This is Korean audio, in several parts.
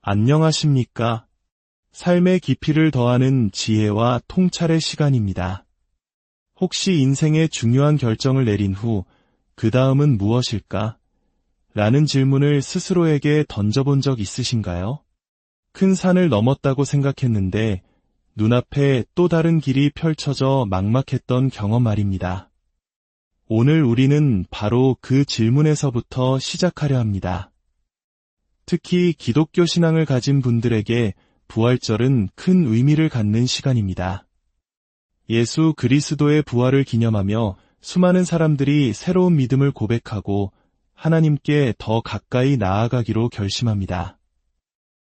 안녕하십니까? 삶의 깊이를 더하는 지혜와 통찰의 시간입니다. 혹시 인생의 중요한 결정을 내린 후 그 다음은 무엇일까? 라는 질문을 스스로에게 던져본 적 있으신가요? 큰 산을 넘었다고 생각했는데 눈앞에 또 다른 길이 펼쳐져 막막했던 경험 말입니다. 오늘 우리는 바로 그 질문에서부터 시작하려 합니다. 특히 기독교 신앙을 가진 분들에게 부활절은 큰 의미를 갖는 시간입니다. 예수 그리스도의 부활을 기념하며 수많은 사람들이 새로운 믿음을 고백하고 하나님께 더 가까이 나아가기로 결심합니다.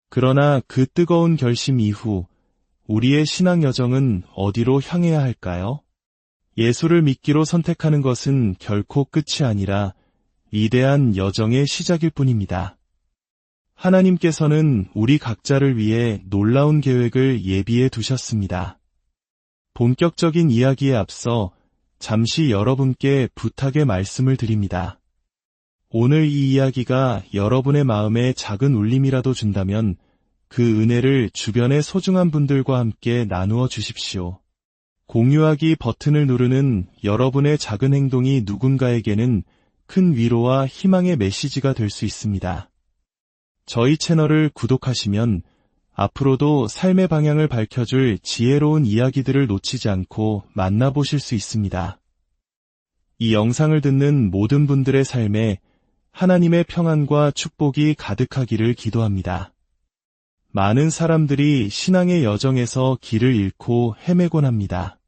그러나 그 뜨거운 결심 이후 우리의 신앙 여정은 어디로 향해야 할까요? 예수를 믿기로 선택하는 것은 결코 끝이 아니라 위대한 여정의 시작일 뿐입니다. 하나님께서는 우리 각자를 위해 놀라운 계획을 예비해 두셨습니다. 본격적인 이야기에 앞서 잠시 여러분께 부탁의 말씀을 드립니다. 오늘 이 이야기가 여러분의 마음에 작은 울림이라도 준다면 그 은혜를 주변의 소중한 분들과 함께 나누어 주십시오. 공유하기 버튼을 누르는 여러분의 작은 행동이 누군가에게는 큰 위로와 희망의 메시지가 될 수 있습니다. 저희 채널을 구독하시면 앞으로도 삶의 방향을 밝혀줄 지혜로운 이야기들을 놓치지 않고 만나보실 수 있습니다. 이 영상을 듣는 모든 분들의 삶에 하나님의 평안과 축복이 가득하기를 기도합니다. 많은 사람들이 신앙의 여정에서 길을 잃고 헤매곤 합니다.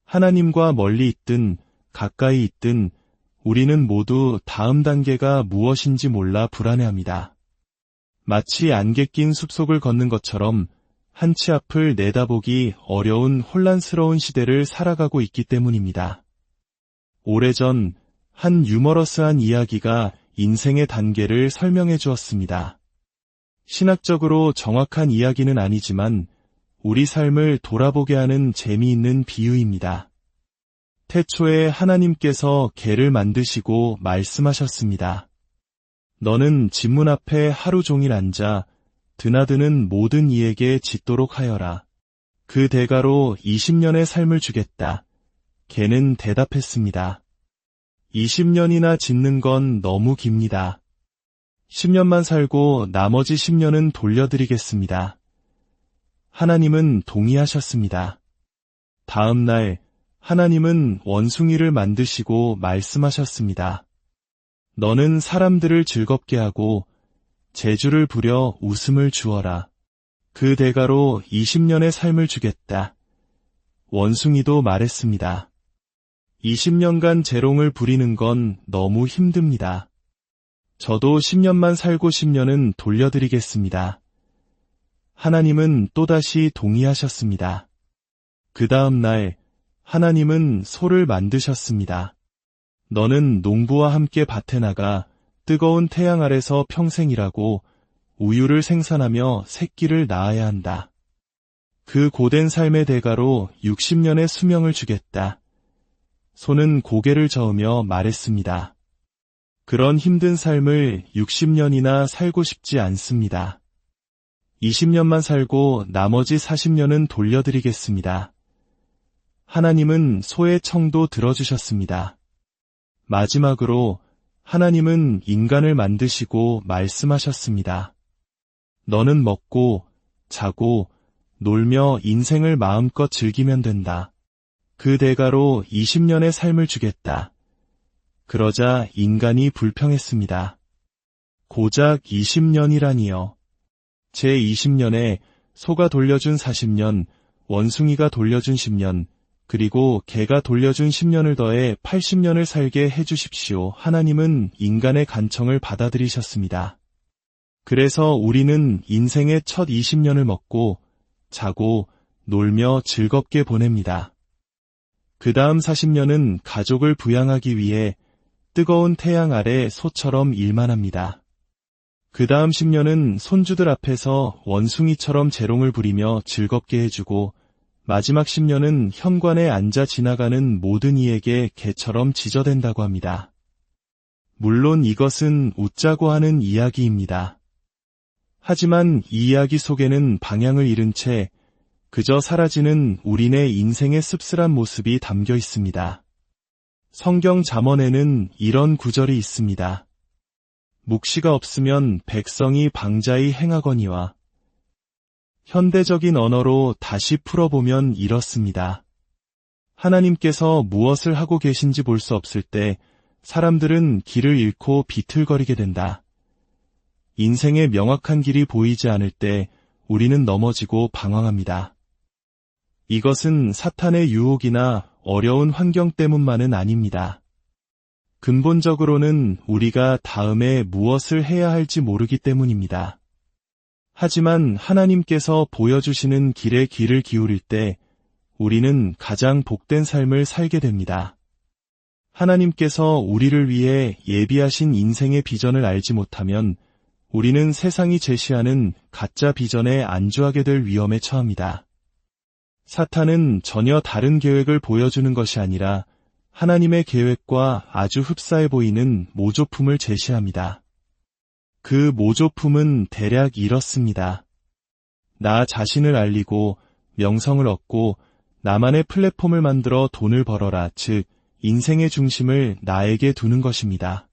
하나님과 멀리 있든 가까이 있든 우리는 모두 다음 단계가 무엇인지 몰라 불안해합니다. 마치 안개 낀 숲속을 걷는 것처럼 한 치 앞을 내다보기 어려운 혼란스러운 시대를 살아가고 있기 때문입니다. 오래전 한 유머러스한 이야기가 인생의 단계를 설명해 주었습니다. 신학적으로 정확한 이야기는 아니지만 우리 삶을 돌아보게 하는 재미있는 비유입니다. 태초에 하나님께서 개를 만드시고 말씀하셨습니다. 너는 집 문 앞에 하루 종일 앉아 드나드는 모든 이에게 짖도록 하여라. 그 대가로 20년의 삶을 주겠다. 개는 대답했습니다. 20년이나 짖는 건 너무 깁니다. 10년만 살고 나머지 10년은 돌려드리겠습니다. 하나님은 동의하셨습니다. 다음 날 하나님은 원숭이를 만드시고 말씀하셨습니다. 너는 사람들을 즐겁게 하고 재주를 부려 웃음을 주어라. 그 대가로 20년의 삶을 주겠다. 원숭이도 말했습니다. 20년간 재롱을 부리는 건 너무 힘듭니다. 저도 10년만 살고 10년은 돌려드리겠습니다. 하나님은 또다시 동의하셨습니다. 그 다음 날 하나님은 소를 만드셨습니다. 너는 농부와 함께 밭에 나가 뜨거운 태양 아래서 평생 일하고 우유를 생산하며 새끼를 낳아야 한다. 그 고된 삶의 대가로 60년의 수명을 주겠다. 소는 고개를 저으며 말했습니다. 그런 힘든 삶을 60년이나 살고 싶지 않습니다. 20년만 살고 나머지 40년은 돌려드리겠습니다. 하나님은 소의 청도 들어주셨습니다. 마지막으로 하나님은 인간을 만드시고 말씀하셨습니다. 너는 먹고 자고 놀며 인생을 마음껏 즐기면 된다. 그 대가로 20년의 삶을 주겠다. 그러자 인간이 불평했습니다. 고작 20년이라니요. 제 20년에 소가 돌려준 40년, 원숭이가 돌려준 10년, 그리고 개가 돌려준 10년을 더해 80년을 살게 해주십시오. 하나님은 인간의 간청을 받아들이셨습니다. 그래서 우리는 인생의 첫 20년을 먹고 자고 놀며 즐겁게 보냅니다. 그 다음 40년은 가족을 부양하기 위해 뜨거운 태양 아래 소처럼 일만 합니다. 그 다음 10년은 손주들 앞에서 원숭이처럼 재롱을 부리며 즐겁게 해주고 마지막 10년은 현관에 앉아 지나가는 모든 이에게 개처럼 짖어댄다고 합니다. 물론 이것은 웃자고 하는 이야기입니다. 하지만 이 이야기 속에는 방향을 잃은 채 그저 사라지는 우리네 인생의 씁쓸한 모습이 담겨 있습니다. 성경 잠언에는 이런 구절이 있습니다. 묵시가 없으면 백성이 방자히 행하거니와. 현대적인 언어로 다시 풀어보면 이렇습니다. 하나님께서 무엇을 하고 계신지 볼 수 없을 때 사람들은 길을 잃고 비틀거리게 된다. 인생의 명확한 길이 보이지 않을 때 우리는 넘어지고 방황합니다. 이것은 사탄의 유혹이나 어려운 환경 때문만은 아닙니다. 근본적으로는 우리가 다음에 무엇을 해야 할지 모르기 때문입니다. 하지만 하나님께서 보여주시는 길에 귀를 기울일 때 우리는 가장 복된 삶을 살게 됩니다. 하나님께서 우리를 위해 예비하신 인생의 비전을 알지 못하면 우리는 세상이 제시하는 가짜 비전에 안주하게 될 위험에 처합니다. 사탄은 전혀 다른 계획을 보여주는 것이 아니라 하나님의 계획과 아주 흡사해 보이는 모조품을 제시합니다. 그 모조품은 대략 이렇습니다. 나 자신을 알리고 명성을 얻고 나만의 플랫폼을 만들어 돈을 벌어라, 즉 인생의 중심을 나에게 두는 것입니다.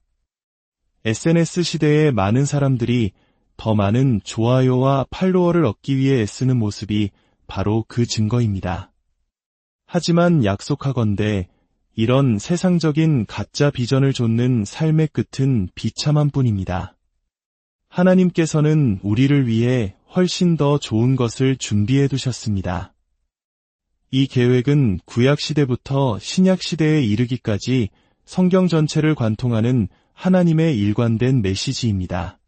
SNS 시대의 많은 사람들이 더 많은 좋아요와 팔로워를 얻기 위해 애쓰는 모습이 바로 그 증거입니다. 하지만 약속하건대 이런 세상적인 가짜 비전을 좇는 삶의 끝은 비참한 뿐입니다. 하나님께서는 우리를 위해 훨씬 더 좋은 것을 준비해 두셨습니다. 이 계획은 구약시대부터 신약시대에 이르기까지 성경 전체를 관통하는 하나님의 일관된 메시지입니다.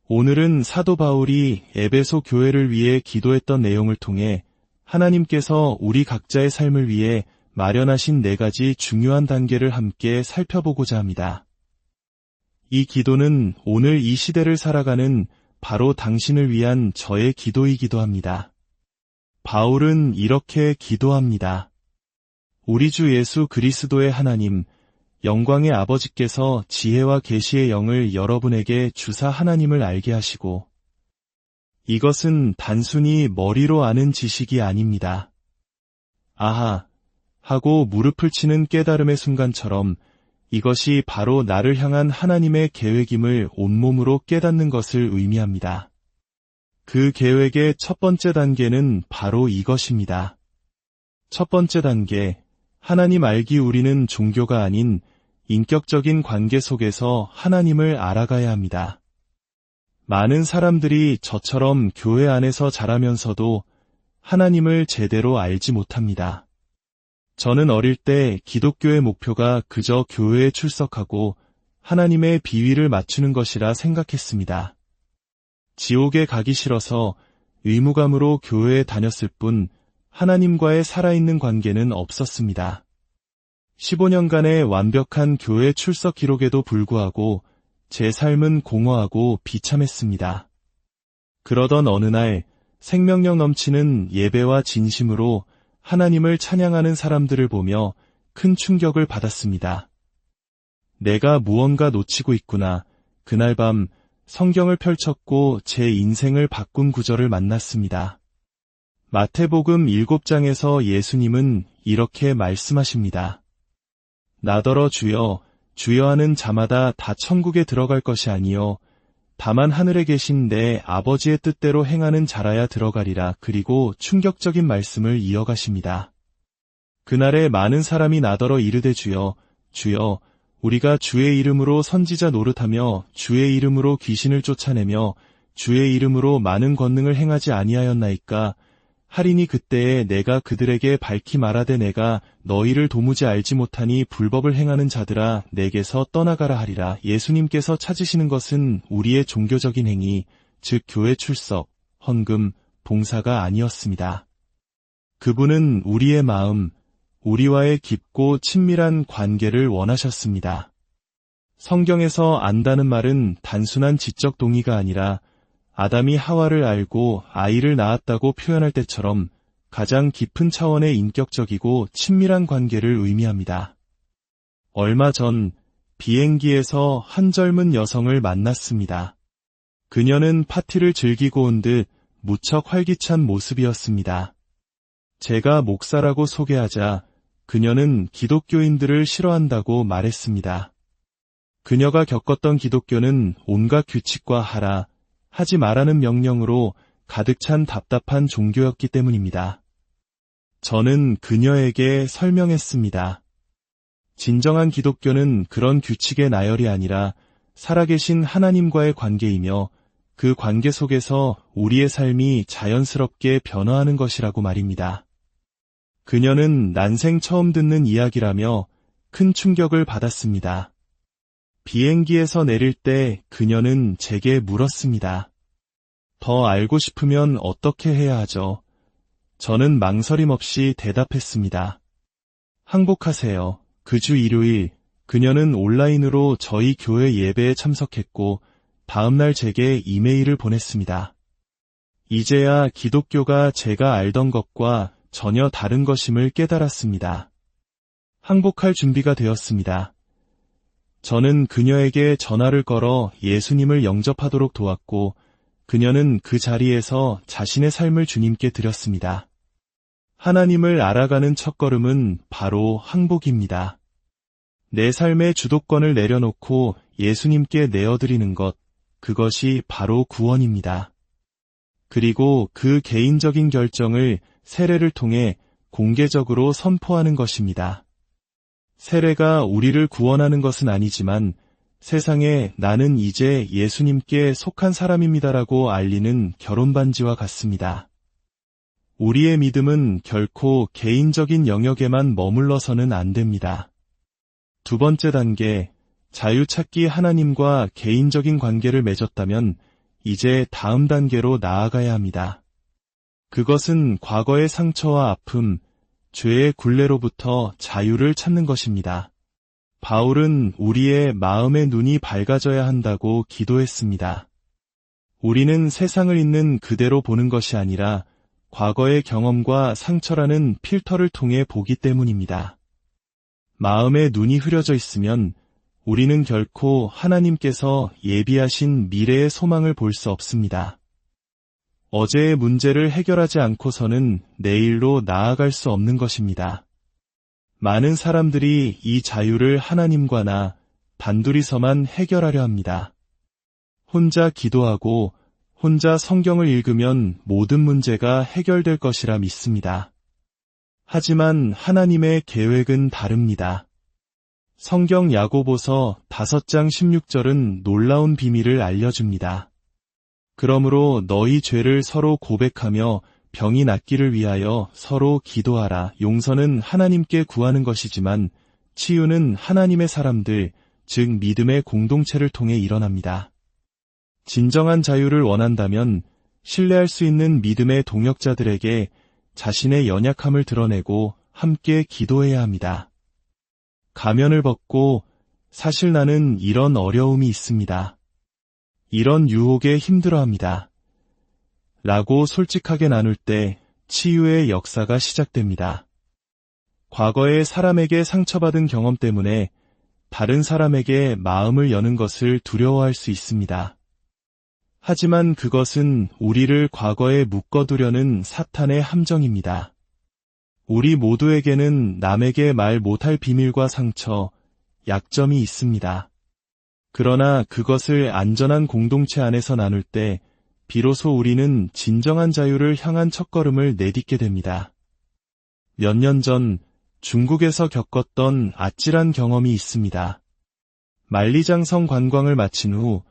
오늘은 사도 바울이 에베소 교회를 위해 기도했던 내용을 통해 하나님께서 우리 각자의 삶을 위해 마련하신 4가지 중요한 단계를 함께 살펴보고자 합니다. 이 기도는 오늘 이 시대를 살아가는 바로 당신을 위한 저의 기도이기도 합니다. 바울은 이렇게 기도합니다. 우리 주 예수 그리스도의 하나님, 영광의 아버지께서 지혜와 계시의 영을 여러분에게 주사 하나님을 알게 하시고, 이것은 단순히 머리로 아는 지식이 아닙니다. 아하 하고 무릎을 치는 깨달음의 순간처럼 이것이 바로 나를 향한 하나님의 계획임을 온몸으로 깨닫는 것을 의미합니다. 그 계획의 첫 번째 단계는 바로 이것입니다. 첫 번째 단계, 하나님 알기. 우리는 종교가 아닌 인격적인 관계 속에서 하나님을 알아가야 합니다. 많은 사람들이 저처럼 교회 안에서 자라면서도 하나님을 제대로 알지 못합니다. 저는 어릴 때 기독교의 목표가 그저 교회에 출석하고 하나님의 비위를 맞추는 것이라 생각했습니다. 지옥에 가기 싫어서 의무감으로 교회에 다녔을 뿐 하나님과의 살아있는 관계는 없었습니다. 15년간의 완벽한 교회 출석 기록에도 불구하고 제 삶은 공허하고 비참했습니다. 그러던 어느 날 생명력 넘치는 예배와 진심으로 하나님을 찬양하는 사람들을 보며 큰 충격을 받았습니다. 내가 무언가 놓치고 있구나. 그날 밤 성경을 펼쳤고 제 인생을 바꾼 구절을 만났습니다. 마태복음 7장에서 예수님은 이렇게 말씀하십니다. 나더러 주여, 주여 하는 자마다 다 천국에 들어갈 것이 아니요 다만 하늘에 계신 내 아버지의 뜻대로 행하는 자라야 들어가리라. 그리고 충격적인 말씀을 이어가십니다. 그날에 많은 사람이 나더러 이르되 주여, 주여, 우리가 주의 이름으로 선지자 노릇하며 주의 이름으로 귀신을 쫓아내며 주의 이름으로 많은 권능을 행하지 아니하였나이까? 하리니 그때에 내가 그들에게 밝히 말하되 내가 너희를 도무지 알지 못하니 불법을 행하는 자들아 내게서 떠나가라 하리라. 예수님께서 찾으시는 것은 우리의 종교적인 행위, 즉 교회 출석, 헌금, 봉사가 아니었습니다. 그분은 우리의 마음, 우리와의 깊고 친밀한 관계를 원하셨습니다. 성경에서 안다는 말은 단순한 지적 동의가 아니라 아담이 하와를 알고 아이를 낳았다고 표현할 때처럼 가장 깊은 차원의 인격적이고 친밀한 관계를 의미합니다. 얼마 전 비행기에서 한 젊은 여성을 만났습니다. 그녀는 파티를 즐기고 온 듯 무척 활기찬 모습이었습니다. 제가 목사라고 소개하자 그녀는 기독교인들을 싫어한다고 말했습니다. 그녀가 겪었던 기독교는 온갖 규칙과 하지 말라는 명령으로 가득 찬 답답한 종교였기 때문입니다. 저는 그녀에게 설명했습니다. 진정한 기독교는 그런 규칙의 나열이 아니라 살아계신 하나님과의 관계이며 그 관계 속에서 우리의 삶이 자연스럽게 변화하는 것이라고 말입니다. 그녀는 난생 처음 듣는 이야기라며 큰 충격을 받았습니다. 비행기에서 내릴 때 그녀는 제게 물었습니다. 더 알고 싶으면 어떻게 해야 하죠? 저는 망설임 없이 대답했습니다. 항복하세요. 그 주 일요일, 그녀는 온라인으로 저희 교회 예배에 참석했고 다음날 제게 이메일을 보냈습니다. 이제야 기독교가 제가 알던 것과 전혀 다른 것임을 깨달았습니다. 항복할 준비가 되었습니다. 저는 그녀에게 전화를 걸어 예수님을 영접하도록 도왔고 그녀는 그 자리에서 자신의 삶을 주님께 드렸습니다. 하나님을 알아가는 첫걸음은 바로 항복입니다. 내 삶의 주도권을 내려놓고 예수님께 내어드리는 것, 그것이 바로 구원입니다. 그리고 그 개인적인 결정을 세례를 통해 공개적으로 선포하는 것입니다. 세례가 우리를 구원하는 것은 아니지만 세상에 나는 이제 예수님께 속한 사람입니다라고 알리는 결혼반지와 같습니다. 우리의 믿음은 결코 개인적인 영역에만 머물러서는 안 됩니다. 두 번째 단계, 자유찾기 하나님과 개인적인 관계를 맺었다면 이제 다음 단계로 나아가야 합니다. 그것은 과거의 상처와 아픔, 죄의 굴레로부터 자유를 찾는 것입니다. 바울은 우리의 마음의 눈이 밝아져야 한다고 기도했습니다. 우리는 세상을 있는 그대로 보는 것이 아니라 과거의 경험과 상처라는 필터를 통해 보기 때문입니다. 마음의 눈이 흐려져 있으면 우리는 결코 하나님께서 예비하신 미래의 소망을 볼 수 없습니다. 어제의 문제를 해결하지 않고서는 내일로 나아갈 수 없는 것입니다. 많은 사람들이 이 자유를 하나님과 나 단둘이서만 해결하려 합니다. 혼자 기도하고 혼자 성경을 읽으면 모든 문제가 해결될 것이라 믿습니다. 하지만 하나님의 계획은 다릅니다. 성경 야고보서 5장 16절은 놀라운 비밀을 알려줍니다. 그러므로 너희 죄를 서로 고백하며 병이 낫기를 위하여 서로 기도하라. 용서는 하나님께 구하는 것이지만 치유는 하나님의 사람들, 즉 믿음의 공동체를 통해 일어납니다. 진정한 자유를 원한다면 신뢰할 수 있는 믿음의 동역자들에게 자신의 연약함을 드러내고 함께 기도해야 합니다. 가면을 벗고 사실 나는 이런 어려움이 있습니다. 이런 유혹에 힘들어합니다. 라고 솔직하게 나눌 때 치유의 역사가 시작됩니다. 과거에 사람에게 상처받은 경험 때문에 다른 사람에게 마음을 여는 것을 두려워할 수 있습니다. 하지만 그것은 우리를 과거에 묶어두려는 사탄의 함정입니다. 우리 모두에게는 남에게 말 못할 비밀과 상처, 약점이 있습니다. 그러나 그것을 안전한 공동체 안에서 나눌 때 비로소 우리는 진정한 자유를 향한 첫걸음을 내딛게 됩니다. 몇 년 전 중국에서 겪었던 아찔한 경험이 있습니다. 만리장성 관광을 마친 후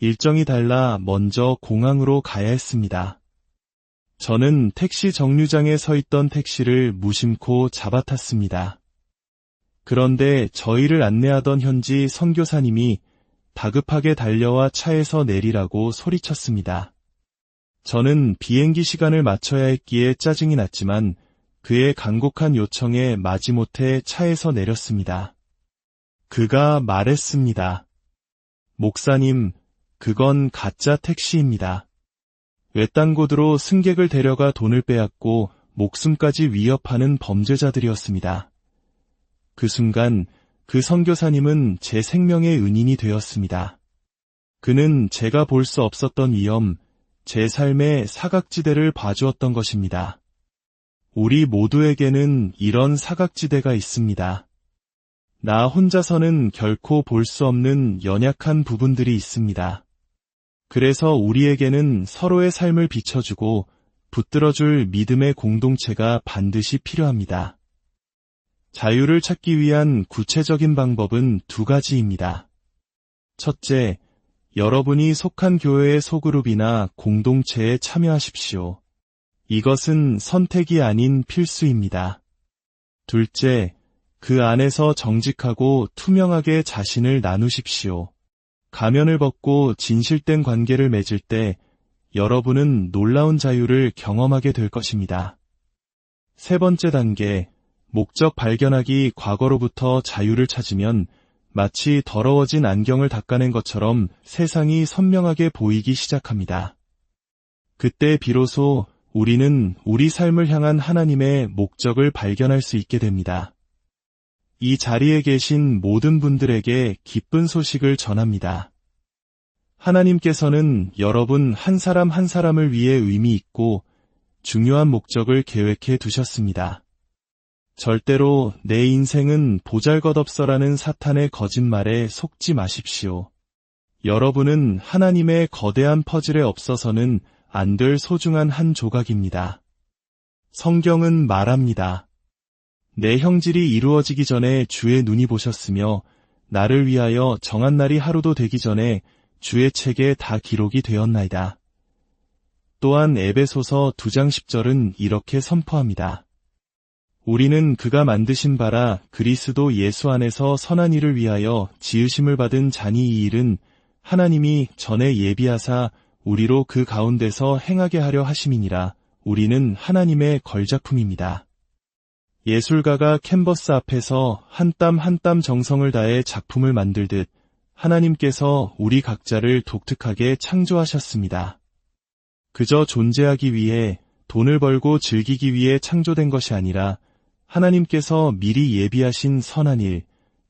일정이 달라 먼저 공항으로 가야 했습니다. 저는 택시 정류장에 서 있던 택시를 무심코 잡아탔습니다. 그런데 저희를 안내하던 현지 선교사님이 다급하게 달려와 차에서 내리라고 소리쳤습니다. 저는 비행기 시간을 맞춰야 했기에 짜증이 났지만 그의 간곡한 요청에 마지못해 차에서 내렸습니다. 그가 말했습니다. 목사님, 그건 가짜 택시입니다. 외딴 곳으로 승객을 데려가 돈을 빼앗고 목숨까지 위협하는 범죄자들이었습니다. 그 순간 그 선교사님은 제 생명의 은인이 되었습니다. 그는 제가 볼 수 없었던 위험, 제 삶의 사각지대를 봐주었던 것입니다. 우리 모두에게는 이런 사각지대가 있습니다. 나 혼자서는 결코 볼 수 없는 연약한 부분들이 있습니다. 그래서 우리에게는 서로의 삶을 비춰주고 붙들어줄 믿음의 공동체가 반드시 필요합니다. 자유를 찾기 위한 구체적인 방법은 두 가지입니다. 첫째, 여러분이 속한 교회의 소그룹이나 공동체에 참여하십시오. 이것은 선택이 아닌 필수입니다. 둘째, 그 안에서 정직하고 투명하게 자신을 나누십시오. 가면을 벗고 진실된 관계를 맺을 때 여러분은 놀라운 자유를 경험하게 될 것입니다. 세 번째 단계, 목적 발견하기. 과거로부터 자유를 찾으면 마치 더러워진 안경을 닦아낸 것처럼 세상이 선명하게 보이기 시작합니다. 그때 비로소 우리는 우리 삶을 향한 하나님의 목적을 발견할 수 있게 됩니다. 이 자리에 계신 모든 분들에게 기쁜 소식을 전합니다. 하나님께서는 여러분 한 사람 한 사람을 위해 의미 있고 중요한 목적을 계획해 두셨습니다. 절대로 내 인생은 보잘것없어라는 사탄의 거짓말에 속지 마십시오. 여러분은 하나님의 거대한 퍼즐에 없어서는 안 될 소중한 한 조각입니다. 성경은 말합니다. 내 형질이 이루어지기 전에 주의 눈이 보셨으며 나를 위하여 정한 날이 하루도 되기 전에 주의 책에 다 기록이 되었나이다. 또한 에베소서 2장 10절은 이렇게 선포합니다. 우리는 그가 만드신 바라 그리스도 예수 안에서 선한 일을 위하여 지으심을 받은 자니 이 일은 하나님이 전에 예비하사 우리로 그 가운데서 행하게 하려 하심이니라. 우리는 하나님의 걸작품입니다. 예술가가 캔버스 앞에서 한 땀 한 땀 정성을 다해 작품을 만들듯 하나님께서 우리 각자를 독특하게 창조하셨습니다. 그저 존재하기 위해 돈을 벌고 즐기기 위해 창조된 것이 아니라 하나님께서 미리 예비하신 선한 일,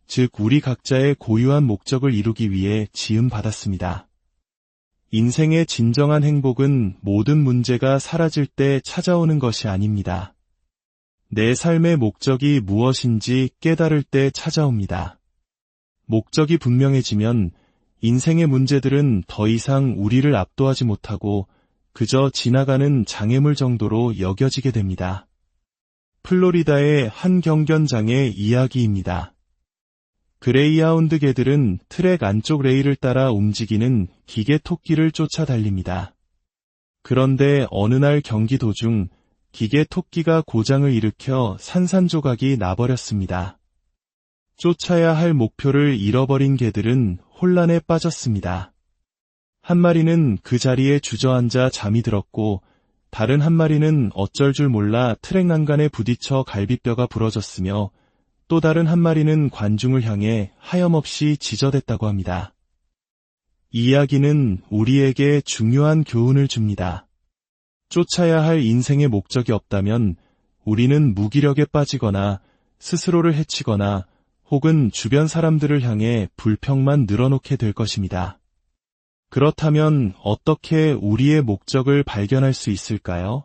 즉 우리 각자의 고유한 목적을 이루기 위해 지음받았습니다. 인생의 진정한 행복은 모든 문제가 사라질 때 찾아오는 것이 아닙니다. 내 삶의 목적이 무엇인지 깨달을 때 찾아옵니다. 목적이 분명해지면 인생의 문제들은 더 이상 우리를 압도하지 못하고 그저 지나가는 장애물 정도로 여겨지게 됩니다. 플로리다의 한 경견장의 이야기입니다. 그레이하운드 개들은 트랙 안쪽 레일을 따라 움직이는 기계 토끼를 쫓아 달립니다. 그런데 어느 날 경기 도중 기계 토끼가 고장을 일으켜 산산조각이 나버렸습니다. 쫓아야 할 목표를 잃어버린 개들은 혼란에 빠졌습니다. 한 마리는 그 자리에 주저앉아 잠이 들었고 다른 한 마리는 어쩔 줄 몰라 트랙 난간에 부딪혀 갈비뼈가 부러졌으며 또 다른 한 마리는 관중을 향해 하염없이 지저댔다고 합니다. 이 이야기는 우리에게 중요한 교훈을 줍니다. 쫓아야 할 인생의 목적이 없다면 우리는 무기력에 빠지거나 스스로를 해치거나 혹은 주변 사람들을 향해 불평만 늘어놓게 될 것입니다. 그렇다면 어떻게 우리의 목적을 발견할 수 있을까요?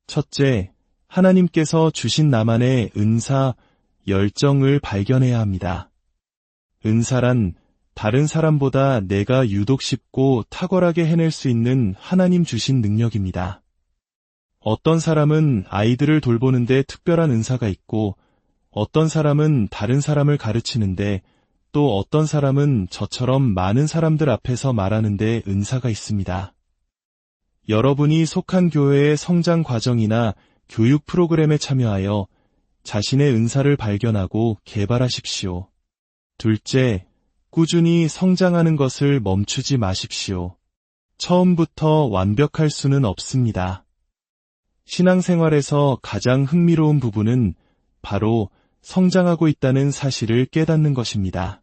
첫째, 하나님께서 주신 나만의 은사, 열정을 발견해야 합니다. 은사란 다른 사람보다 내가 유독 쉽고 탁월하게 해낼 수 있는 하나님 주신 능력입니다. 어떤 사람은 아이들을 돌보는데 특별한 은사가 있고 어떤 사람은 다른 사람을 가르치는데 또 어떤 사람은 저처럼 많은 사람들 앞에서 말하는데 은사가 있습니다. 여러분이 속한 교회의 성장 과정이나 교육 프로그램에 참여하여 자신의 은사를 발견하고 개발하십시오. 둘째, 꾸준히 성장하는 것을 멈추지 마십시오. 처음부터 완벽할 수는 없습니다. 신앙생활에서 가장 흥미로운 부분은 바로 성장하고 있다는 사실을 깨닫는 것입니다.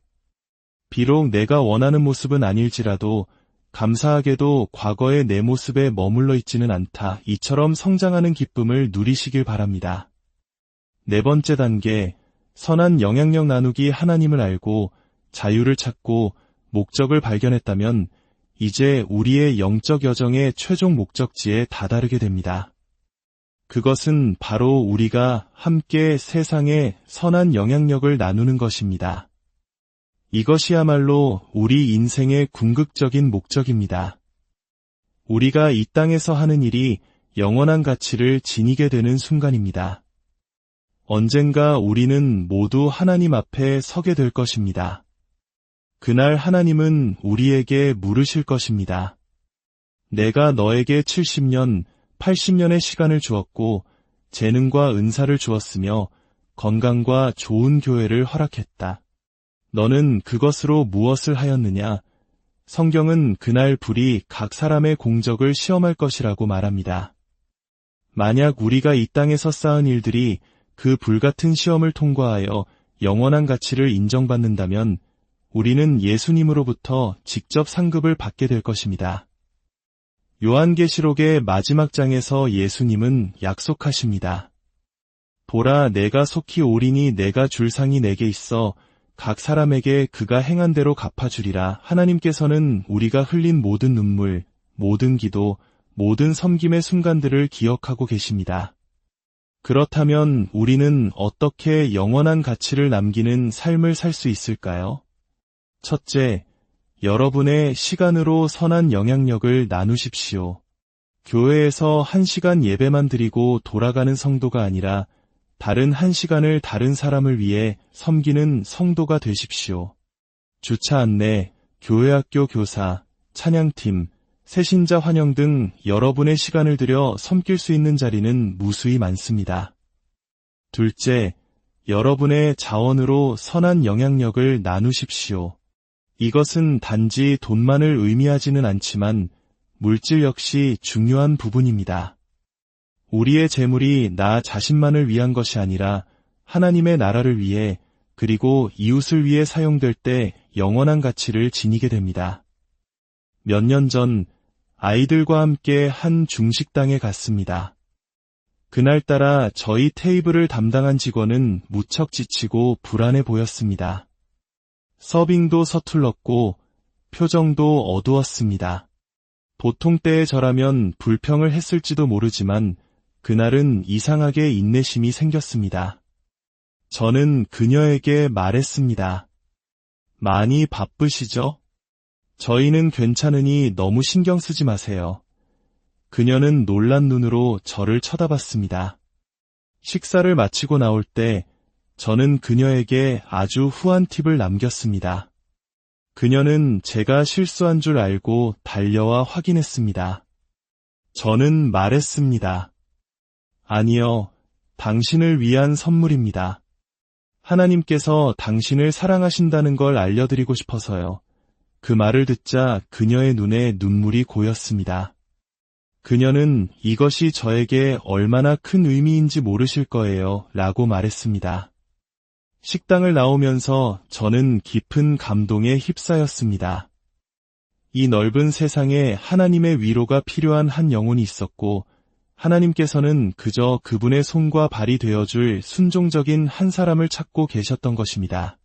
비록 내가 원하는 모습은 아닐지라도 감사하게도 과거의 내 모습에 머물러 있지는 않다. 이처럼 성장하는 기쁨을 누리시길 바랍니다. 네 번째 단계, 선한 영향력 나누기. 하나님을 알고 자유를 찾고 목적을 발견했다면 이제 우리의 영적 여정의 최종 목적지에 다다르게 됩니다. 그것은 바로 우리가 함께 세상에 선한 영향력을 나누는 것입니다. 이것이야말로 우리 인생의 궁극적인 목적입니다. 우리가 이 땅에서 하는 일이 영원한 가치를 지니게 되는 순간입니다. 언젠가 우리는 모두 하나님 앞에 서게 될 것입니다. 그날 하나님은 우리에게 물으실 것입니다. 내가 너에게 70년, 80년의 시간을 주었고 재능과 은사를 주었으며 건강과 좋은 교회를 허락했다. 너는 그것으로 무엇을 하였느냐? 성경은 그날 불이 각 사람의 공적을 시험할 것이라고 말합니다. 만약 우리가 이 땅에서 쌓은 일들이 그 불같은 시험을 통과하여 영원한 가치를 인정받는다면 우리는 예수님으로부터 직접 상급을 받게 될 것입니다. 요한계시록의 마지막 장에서 예수님은 약속하십니다. 보라, 내가 속히 오리니 내가 줄 상이 내게 있어 각 사람에게 그가 행한 대로 갚아주리라. 하나님께서는 우리가 흘린 모든 눈물, 모든 기도, 모든 섬김의 순간들을 기억하고 계십니다. 그렇다면 우리는 어떻게 영원한 가치를 남기는 삶을 살 수 있을까요? 첫째, 여러분의 시간으로 선한 영향력을 나누십시오. 교회에서 1시간 예배만 드리고 돌아가는 성도가 아니라 다른 1시간을 다른 사람을 위해 섬기는 성도가 되십시오. 주차 안내, 교회학교 교사, 찬양팀, 새신자 환영 등 여러분의 시간을 들여 섬길 수 있는 자리는 무수히 많습니다. 둘째, 여러분의 자원으로 선한 영향력을 나누십시오. 이것은 단지 돈만을 의미하지는 않지만 물질 역시 중요한 부분입니다. 우리의 재물이 나 자신만을 위한 것이 아니라 하나님의 나라를 위해 그리고 이웃을 위해 사용될 때 영원한 가치를 지니게 됩니다. 몇 년 전 아이들과 함께 한 중식당에 갔습니다. 그날따라 저희 테이블을 담당한 직원은 무척 지치고 불안해 보였습니다. 서빙도 서툴렀고 표정도 어두웠습니다. 보통 때의 저라면 불평을 했을지도 모르지만 그날은 이상하게 인내심이 생겼습니다. 저는 그녀에게 말했습니다. 많이 바쁘시죠? 저희는 괜찮으니 너무 신경 쓰지 마세요. 그녀는 놀란 눈으로 저를 쳐다봤습니다. 식사를 마치고 나올 때 저는 그녀에게 아주 후한 팁을 남겼습니다. 그녀는 제가 실수한 줄 알고 달려와 확인했습니다. 저는 말했습니다. 아니요, 당신을 위한 선물입니다. 하나님께서 당신을 사랑하신다는 걸 알려드리고 싶어서요. 그 말을 듣자 그녀의 눈에 눈물이 고였습니다. 그녀는 이것이 저에게 얼마나 큰 의미인지 모르실 거예요 라고 말했습니다. 식당을 나오면서 저는 깊은 감동에 휩싸였습니다. 이 넓은 세상에 하나님의 위로가 필요한 한 영혼이 있었고 하나님께서는 그저 그분의 손과 발이 되어줄 순종적인 한 사람을 찾고 계셨던 것입니다.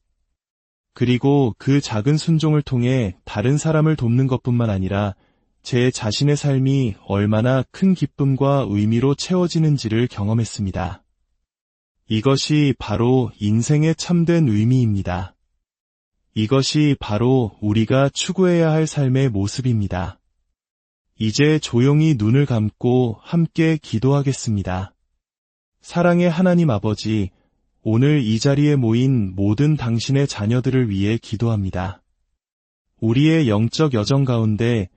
그리고 그 작은 순종을 통해 다른 사람을 돕는 것뿐만 아니라 제 자신의 삶이 얼마나 큰 기쁨과 의미로 채워지는지를 경험했습니다. 이것이 바로 인생의 참된 의미입니다. 이것이 바로 우리가 추구해야 할 삶의 모습입니다. 이제 조용히 눈을 감고 함께 기도하겠습니다. 사랑의 하나님 아버지, 오늘 이 자리에 모인 모든 당신의 자녀들을 위해 기도합니다. 우리의 영적 여정 가운데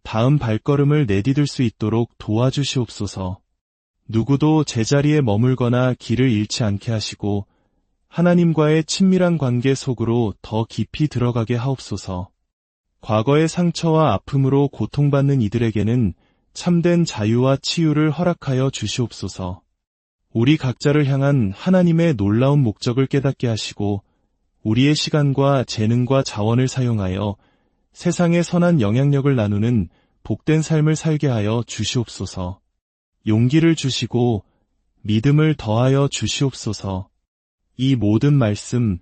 다음 발걸음을 내디딜 수 있도록 도와주시옵소서. 누구도 제자리에 머물거나 길을 잃지 않게 하시고 하나님과의 친밀한 관계 속으로 더 깊이 들어가게 하옵소서. 과거의 상처와 아픔으로 고통받는 이들에게는 참된 자유와 치유를 허락하여 주시옵소서. 우리 각자를 향한 하나님의 놀라운 목적을 깨닫게 하시고 우리의 시간과 재능과 자원을 사용하여 세상에 선한 영향력을 나누는 복된 삶을 살게 하여 주시옵소서. 용기를 주시고 믿음을 더하여 주시옵소서. 이 모든 말씀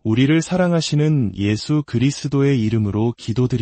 우리를 사랑하시는 예수 그리스도의 이름으로 기도드립니다.